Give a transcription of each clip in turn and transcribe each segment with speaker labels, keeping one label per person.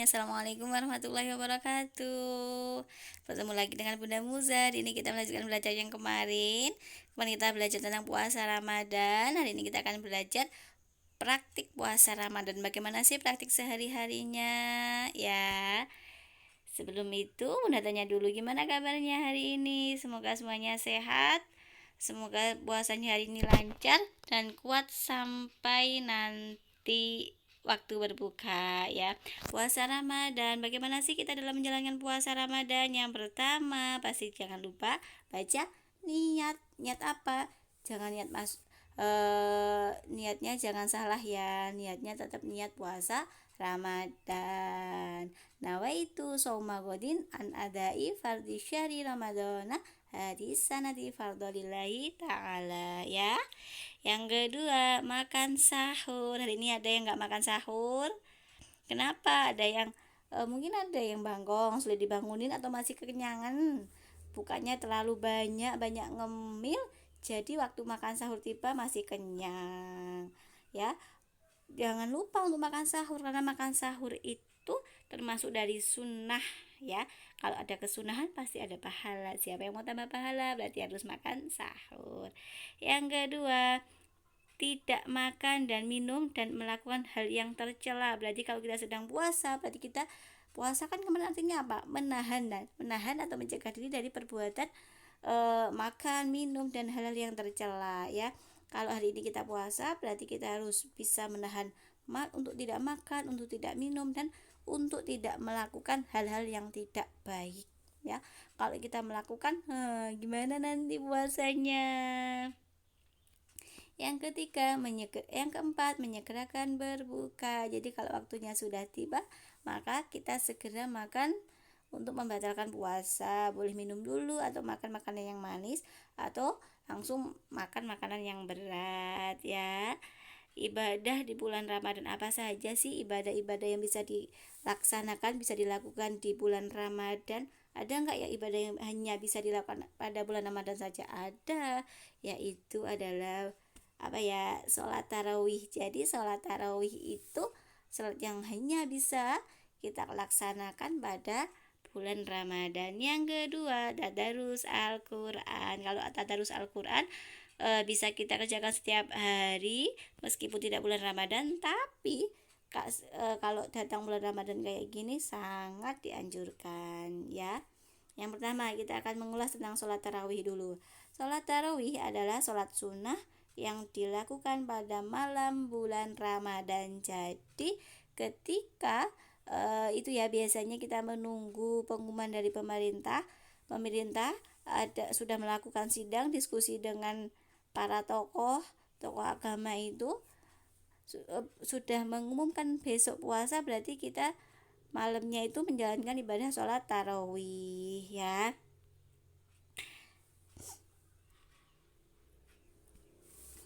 Speaker 1: Assalamualaikum warahmatullahi wabarakatuh. Bertemu lagi dengan Bunda Muza. Hari ini kita melanjutkan belajar yang kemarin. Kemarin kita belajar tentang puasa Ramadan. Hari ini kita akan belajar praktik puasa Ramadan. Bagaimana sih praktik sehari-harinya? Ya. Sebelum itu, Bunda tanya dulu gimana kabarnya hari ini. Semoga semuanya sehat. Semoga puasanya hari ini lancar dan kuat sampai nanti waktu berbuka ya. Puasa Ramadan, bagaimana sih kita dalam menjalankan puasa Ramadan? Yang pertama, pasti jangan lupa baca niat. Niat apa? Jangan niatnya jangan salah ya. Niatnya tetap niat puasa Ramadan. Nawaitu shauma godin an adai fardhi syahri ramadana hadis sanati fardholillahi ta'ala ya. Yang kedua, makan sahur. Hari ini ada yang nggak makan sahur. Kenapa? Mungkin ada yang bangkong, sulit dibangunin atau masih kekenyangan. Bukannya terlalu banyak ngemil, jadi waktu makan sahur tiba masih kenyang. Ya, jangan lupa untuk makan sahur karena makan sahur itu termasuk dari sunnah ya. Kalau ada kesunahan pasti ada pahala. Siapa yang mau tambah pahala berarti harus makan sahur. Yang kedua, tidak makan dan minum dan melakukan hal yang tercela. Berarti kalau kita sedang puasa, berarti kita puasa kan kemarin artinya apa? Menahan atau mencegah diri dari perbuatan makan, minum dan hal-hal yang tercela ya. Kalau hari ini kita puasa, berarti kita harus bisa menahan untuk tidak makan, untuk tidak minum dan untuk tidak melakukan hal-hal yang tidak baik ya. Kalau kita melakukan, gimana nanti puasanya? Yang keempat, menyegerakan berbuka. Jadi kalau waktunya sudah tiba, maka kita segera makan untuk membatalkan puasa. Boleh minum dulu atau makan makanan yang manis atau langsung makan makanan yang berat ya. Ibadah di bulan Ramadan, apa saja sih ibadah-ibadah yang bisa dilaksanakan, bisa dilakukan di bulan Ramadan? Ada nggak ya ibadah yang hanya bisa dilakukan pada bulan Ramadan saja? Ada, yaitu adalah sholat tarawih. Jadi sholat tarawih itu sholat yang hanya bisa kita laksanakan pada bulan Ramadan. Yang kedua, tadarus Al-Quran. Kalau tadarus Al-Quran bisa kita kerjakan setiap hari meskipun tidak bulan Ramadan, tapi kalau datang bulan Ramadan kayak gini sangat dianjurkan ya. Yang pertama, kita akan mengulas tentang sholat tarawih dulu. Sholat tarawih adalah sholat sunnah yang dilakukan pada malam bulan Ramadan. Jadi ketika itu ya, biasanya kita menunggu pengumuman dari pemerintah sudah melakukan sidang diskusi dengan para tokoh agama itu sudah mengumumkan besok puasa, berarti kita malamnya itu menjalankan ibadah sholat tarawih ya.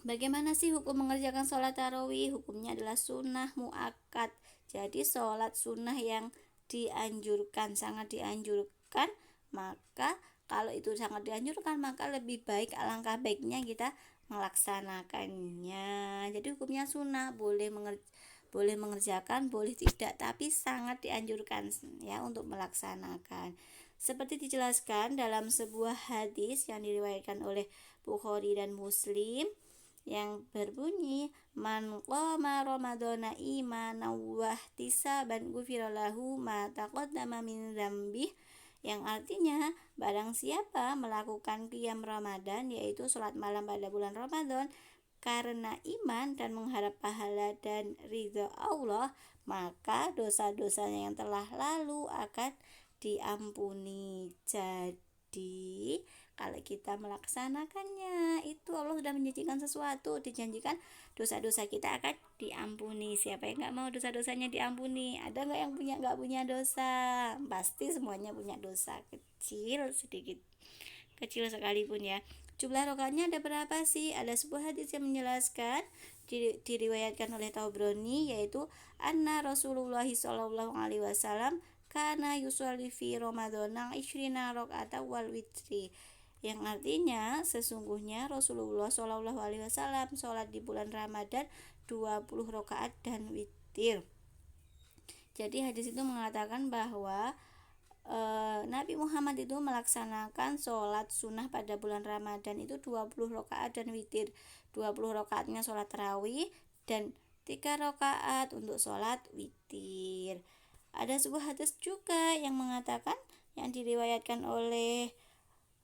Speaker 1: Bagaimana sih hukum mengerjakan sholat tarawih? Hukumnya adalah sunnah muakkad. Jadi sholat sunnah yang dianjurkan, sangat dianjurkan. Maka kalau itu sangat dianjurkan, maka lebih baik, alangkah baiknya kita melaksanakannya. Jadi hukumnya sunnah, boleh mengerjakan, boleh tidak, tapi sangat dianjurkan ya untuk melaksanakan. Seperti dijelaskan dalam sebuah hadis yang diriwayatkan oleh Bukhari dan Muslim, yang berbunyi, man qama ramadhana imanan wa ihtisaban ghufira lahu ma taqaddama min dzambih, yang artinya barang siapa melakukan qiyam Ramadan, yaitu sholat malam pada bulan Ramadan karena iman dan mengharap pahala dan ridha Allah, maka dosa-dosanya yang telah lalu akan diampuni. Jadi kalau kita melaksanakannya, itu Allah sudah menjanjikan sesuatu, dijanjikan dosa-dosa kita akan diampuni. Siapa yang nggak mau dosa-dosanya diampuni? Ada nggak yang nggak punya dosa? Pasti semuanya punya dosa, kecil sekalipun ya. Jumlah rakaatnya ada berapa sih? Ada sebuah hadis yang menjelaskan, diriwayatkan oleh Tabrani, yaitu anna Rasulullah sallallahu alaihi wasallam kana yusolli fi ramadhana 20 rakaat wal witri, yang artinya sesungguhnya Rasulullah Shallallahu Alaihi Wasallam sholat di bulan Ramadan 20 rakaat dan witir. Jadi hadis itu mengatakan bahwa Nabi Muhammad itu melaksanakan sholat sunnah pada bulan Ramadan itu 20 rakaat dan witir. 20 rakaatnya sholat tarawih dan 3 rakaat untuk sholat witir. Ada sebuah hadis juga yang mengatakan, yang diriwayatkan oleh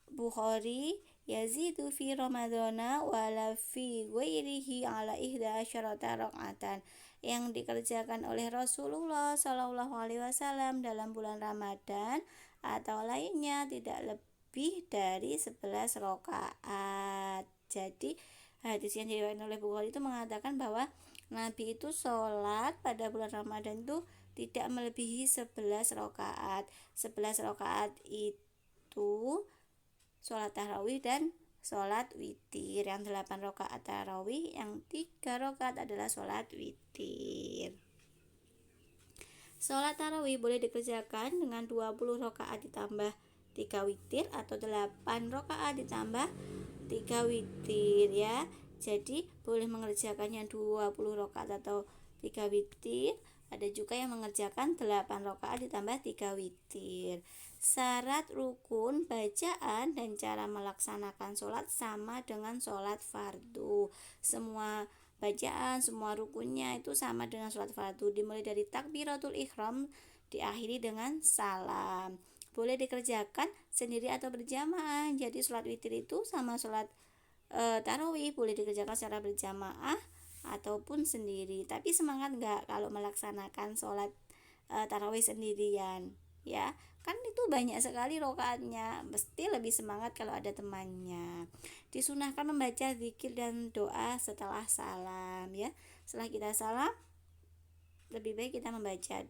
Speaker 1: Bukhari, yazidu fi ramadana wala fi ghairihi ala ihda asyarata rakaatan, yang dikerjakan oleh Rasulullah Shallallahu Alaihi Wasallam dalam bulan Ramadan atau lainnya tidak lebih dari 11 rakaat. Jadi hadis yang diriwayatkan oleh Bukhari itu mengatakan bahwa Nabi itu sholat pada bulan Ramadan itu tidak melebihi 11 rakaat. 11 rakaat itu sholat tarawih dan sholat witir. Yang 8 rakaat tarawih, yang 3 rakaat adalah sholat witir. Sholat tarawih boleh dikerjakan dengan 20 rakaat ditambah 3 witir atau 8 rakaat ditambah 3 witir ya. Jadi boleh mengerjakannya 20 rakaat atau 3 witir. Ada juga yang mengerjakan 8 rakaat ditambah 3 witir. Syarat rukun bacaan dan cara melaksanakan sholat sama dengan sholat fardu. Semua bacaan, semua rukunnya itu sama dengan sholat fardu. Dimulai dari takbiratul ihram, diakhiri dengan salam. Boleh dikerjakan sendiri atau berjamaah. Jadi sholat witir itu sama sholat tarawih boleh dikerjakan secara berjamaah ataupun sendiri. Tapi semangat nggak kalau melaksanakan sholat tarawih sendirian ya, kan itu banyak sekali rokaatnya, mesti lebih semangat kalau ada temannya. Disunahkan membaca zikir dan doa setelah salam ya. Setelah kita salam, lebih baik kita membaca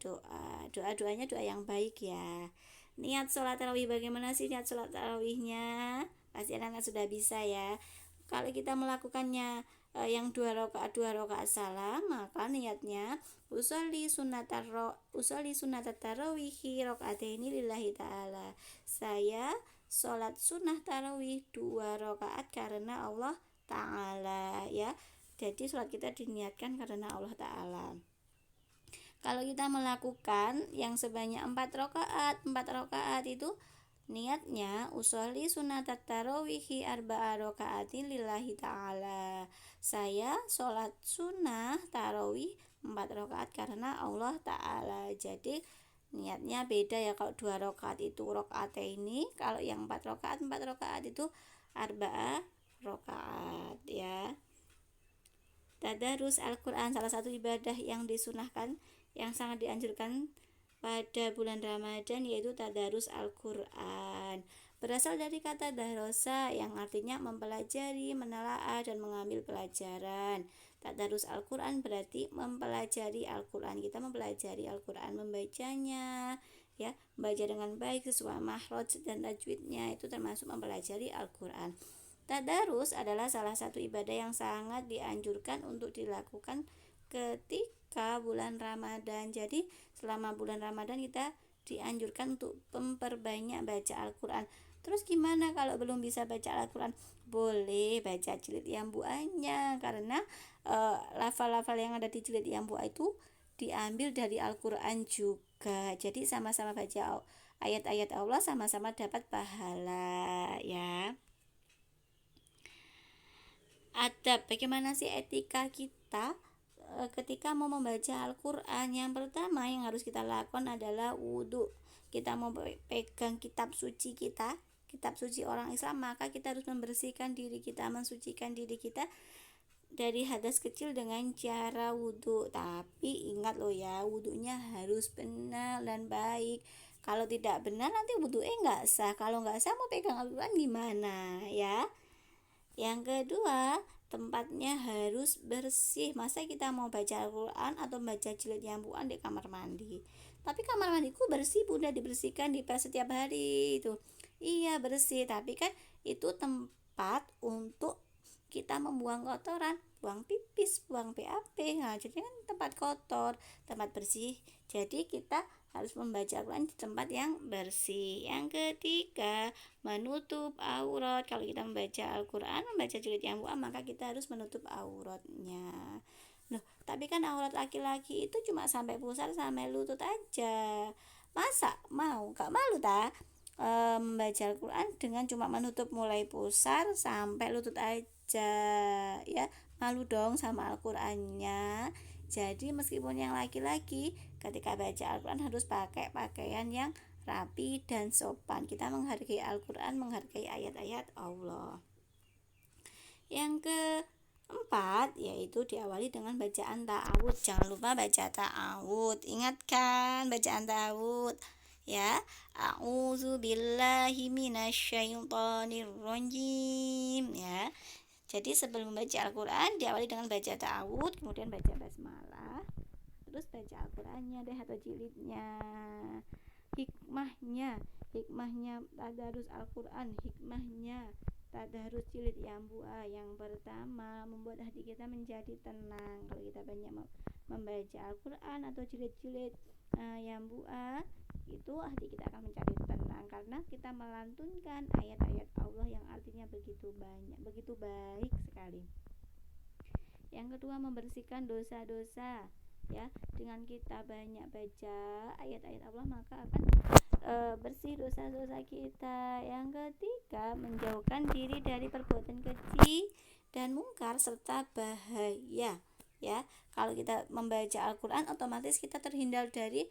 Speaker 1: doanya doa yang baik ya. Niat sholat tarawih, bagaimana sih niat sholat tarawihnya? Pasti anak-anak sudah bisa ya. Kalau kita melakukannya yang 2 rakaat salam, maka niatnya usolli sunat tarawihi rakaataini lillahi ta'ala. Saya sholat sunnah tarawih 2 rakaat karena Allah ta'ala ya. Jadi sholat kita diniatkan karena Allah ta'ala. Kalau kita melakukan yang sebanyak 4 rakaat itu niatnya usolli sunat tarawihi arba'a rakaatin lillahi ta'ala. Saya sholat sunnah tarawih 4 rakaat karena Allah ta'ala. Jadi niatnya beda ya. Kalau 2 rakaat itu rakaataini, kalau yang 4 rakaat itu arba'a rakaat ya. Tadarus Al-Quran, salah satu ibadah yang disunahkan, yang sangat dianjurkan pada bulan Ramadan, yaitu tadarus Al-Quran. Berasal dari kata darosa yang artinya mempelajari, menelaah, dan mengambil pelajaran. Tadarus Al-Quran berarti mempelajari Al-Quran. Kita mempelajari Al-Quran, membacanya ya, membaca dengan baik sesuai makhraj dan tajwidnya, itu termasuk mempelajari Al-Quran. Tadarus adalah salah satu ibadah yang sangat dianjurkan untuk dilakukan ketika bulan Ramadan. Jadi selama bulan Ramadan kita dianjurkan untuk memperbanyak baca Al-Quran. Terus gimana kalau belum bisa baca Al-Quran? Boleh baca jilid yang buahnya, karena lafal-lafal yang ada di jilid yang buah itu diambil dari Al-Quran juga. Jadi sama-sama baca ayat-ayat Allah, sama-sama dapat pahala ya. Adab, bagaimana sih etika kita ketika mau membaca Al-Quran? Yang pertama yang harus kita lakukan adalah wudhu. Kita mau pegang kitab suci kita, kitab suci orang Islam, maka kita harus membersihkan diri kita, mensucikan diri kita dari hadas kecil dengan cara wudhu. Tapi ingat loh ya, wudhunya harus benar dan baik. Kalau tidak benar nanti wudhunya nggak sah. Kalau nggak sah mau pegang Al-Quran gimana ya? Yang kedua, tempatnya harus bersih. Masa kita mau baca Al-Quran atau baca jilid yang buan di kamar mandi? Tapi kamar mandiku bersih bunda, dibersihkan di setiap hari itu. Iya bersih, tapi kan itu tempat untuk kita membuang kotoran, buang pipis, buang PAP. Nah, jadi kan tempat kotor, tempat bersih. Jadi kita harus membaca Al-Quran di tempat yang bersih. Yang ketiga, menutup aurat. Kalau kita membaca Al-Quran, membaca jilid yang buah, maka kita harus menutup auratnya. Loh, tapi kan aurat laki-laki itu cuma sampai pusar sampai lutut aja. Masa mau? Gak malu ta? Membaca Al-Quran dengan cuma menutup mulai pusar sampai lutut aja, ya malu dong sama Al-Qurannya. Jadi meskipun yang laki-laki ketika baca Al-Quran harus pakai pakaian yang rapi dan sopan. Kita menghargai Al-Quran, menghargai ayat-ayat Allah. Yang keempat yaitu diawali dengan bacaan ta'awud. Jangan lupa baca ta'awud. Ingat kan bacaan ta'awud? Ya, a'udzu billahi minasyaitonir rajim, ya. Jadi sebelum membaca Al-Qur'an diawali dengan baca ta'awud, kemudian baca basmalah, terus baca Al-Qur'annya deh atau jilidnya. Hikmahnya tadarus Al-Qur'an, hikmahnya tadarus jilid Yambua. Yang pertama, membuat hati kita menjadi tenang. Kalau kita banyak membaca Al-Qur'an atau jilid-jilid Yambua, itu hati kita akan menjadi tenang karena kita melantunkan ayat-ayat Allah yang artinya begitu banyak, begitu baik sekali. Yang kedua, membersihkan dosa-dosa, ya. Dengan kita banyak baca ayat-ayat Allah maka akan bersih dosa-dosa kita. Yang ketiga, menjauhkan diri dari perbuatan keji dan mungkar serta bahaya, ya. Kalau kita membaca Al-Quran otomatis kita terhindar dari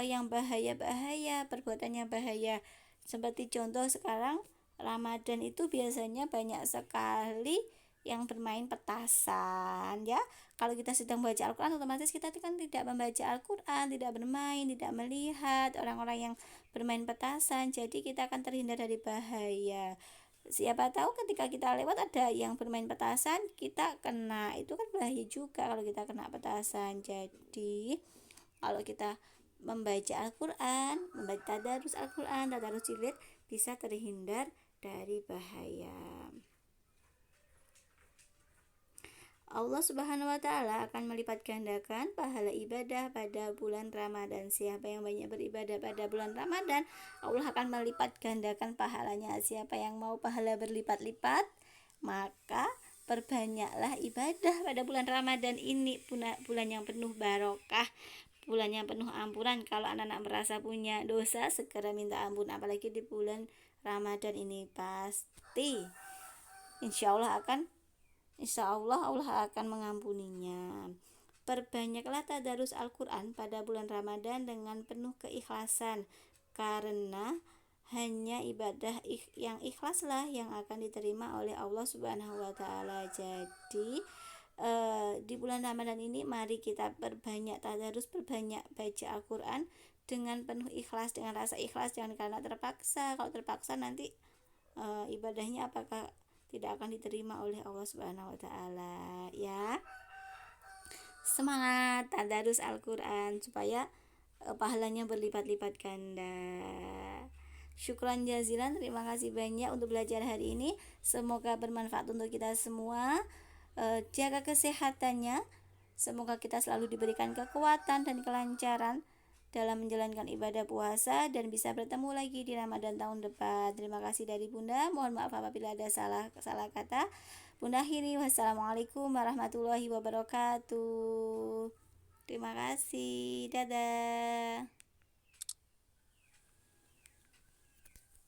Speaker 1: yang bahaya-bahaya, perbuatannya bahaya. Seperti contoh sekarang Ramadan itu biasanya banyak sekali yang bermain petasan, ya. Kalau kita sedang baca Al-Quran otomatis kita kan tidak membaca Al-Quran, tidak bermain, tidak melihat orang-orang yang bermain petasan. Jadi kita akan terhindar dari bahaya. Siapa tahu ketika kita lewat ada yang bermain petasan, kita kena, itu kan bahaya juga kalau kita kena petasan. Jadi kalau kita membaca Al-Quran, membaca tadarus Al-Quran, tadarus jilid, bisa terhindar dari bahaya. Allah Subhanahu wa Ta'ala akan melipat gandakan pahala ibadah pada bulan Ramadan. Siapa yang banyak beribadah pada bulan Ramadan, Allah akan melipat gandakan pahalanya. Siapa yang mau pahala berlipat-lipat, maka perbanyaklah ibadah pada bulan Ramadan ini, bulan yang penuh barokah, bulan yang penuh ampunan. Kalau anak-anak merasa punya dosa, segera minta ampun, apalagi di bulan Ramadan ini. Pasti Insya Allah Allah akan mengampuninya. Perbanyaklah tadarus Al-Quran pada bulan Ramadan dengan penuh keikhlasan, karena hanya ibadah yang ikhlaslah yang akan diterima oleh Allah Subhanahu wa Ta'ala. Jadi di bulan Ramadan ini mari kita perbanyak tadarus, perbanyak baca Al-Quran dengan penuh ikhlas, dengan rasa ikhlas, jangan karena terpaksa. Kalau terpaksa nanti ibadahnya apakah tidak akan diterima oleh Allah Subhanahu wa Ta'ala, ya. Semangat tadarus Al-Quran supaya pahalanya berlipat-lipat ganda. Syukran jazilan, terima kasih banyak untuk belajar hari ini. Semoga bermanfaat untuk kita semua. Jaga kesehatannya. Semoga kita selalu diberikan kekuatan dan kelancaran dalam menjalankan ibadah puasa dan bisa bertemu lagi di Ramadan tahun depan. Terima kasih dari Bunda. Mohon maaf apabila ada salah kata. Bunda akhiri, wassalamualaikum warahmatullahi wabarakatuh. Terima kasih. Dadah.